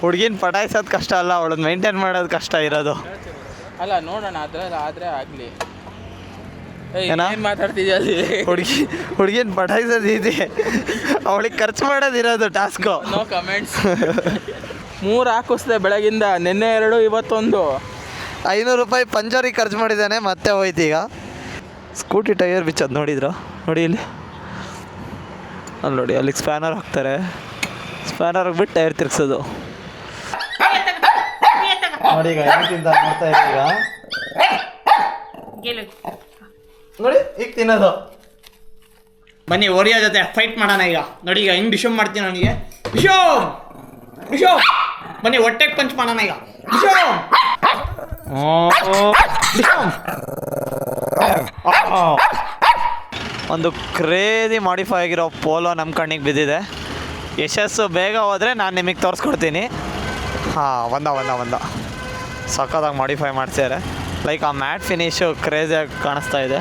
ಹುಡುಗಿನ ಪಟಾಯಿಸೋದು ಕಷ್ಟ ಅಲ್ಲ, ಅವಳನ್ನ ಮೇಂಟೈನ್ ಮಾಡೋದು ಕಷ್ಟ ಇರೋದು. ಅಲ್ಲ ನೋಡೋಣ ಅದ್ರಲ್ಲಿ ಆದರೆ ಆಗಲಿ. ಏನೋ ಏನು ಮಾತಾಡ್ತಿದ್ಯಾ ಅಲ್ಲಿ? ಹುಡುಗಿನ ಪಟಾಯಿಸೋದು ಇದೆ, ಅವಳಿಗೆ ಖರ್ಚು ಮಾಡೋದಿರೋದು ಟಾಸ್ಕು. No comments. 3 ಹಾಕಿಸ್ದೆ ಬೆಳಗಿಂದ, ನಿನ್ನೆ 2 ಇವತ್ತೊಂದು. 500 ರೂಪಾಯಿ ಪಂಚರಿಗೆ ಖರ್ಚು ಮಾಡಿದ್ದಾನೆ, ಮತ್ತೆ ಹೋಯ್ತು ಈಗ. ಸ್ಕೂಟಿ ಟೈರ್ ಬಿಚ್ಚೋದು ನೋಡಿದ್ರು, ನೋಡಿ ಇಲ್ಲಿ ಅಲ್ಲಿ ನೋಡಿ, ಅಲ್ಲಿಗೆ ಸ್ಪ್ಯಾನರ್ ಹಾಕ್ತಾರೆ, ಸ್ಪ್ಯಾನರ್ ಹಾಕ್ಬಿಟ್ಟು ಟೈರ್ ತಿರ್ಗ್ಸೋದು ನೋಡಿ. ಈಗ ಹೆಂಗಿಂತ ನೋಡ್ತಾ ಇದ್ದೀಗ ನೋಡಿ, ಈಗ ತಿನ್ನೋದು. ಬನ್ನಿ ಓರಿಯೋ ಜೊತೆ ಫೈಟ್ ಮಾಡೋಣ ಈಗ. ನೋಡಿ ಈಗ ಹೆಂಗ್ ಡಿಶಮ್ ಮಾಡ್ತೀನಿ ನನಗೆ. ಡಿಶೋ ಬನ್ನಿ ಹೊಟ್ಟೆಗೆ ಪಂಚ್ ಮಾಡೋಣ ಈಗ. ಒಂದು ಕ್ರೇಜಿ ಮಾಡಿಫೈ ಆಗಿರೋ ಪೋಲೋ ನಮ್ಮ ಕಣ್ಣಿಗೆ ಬಿದ್ದಿದೆ. ಯಶಸ್ಸು ಬೇಗ ಹೋದರೆ ನಾನು ನಿಮಗೆ ತೋರಿಸ್ಕೊಡ್ತೀನಿ. ಹಾಂ, ಒಂದ ಸಖತ್ತಾಗಿ ಮಾಡಿಫೈ ಮಾಡ್ತಿದ್ದಾರೆ. ಲೈಕ್ ಆ ಮ್ಯಾಟ್ ಫಿನಿಶು ಕ್ರೇಜಿಯಾಗಿ ಕಾಣಿಸ್ತಾ ಇದೆ.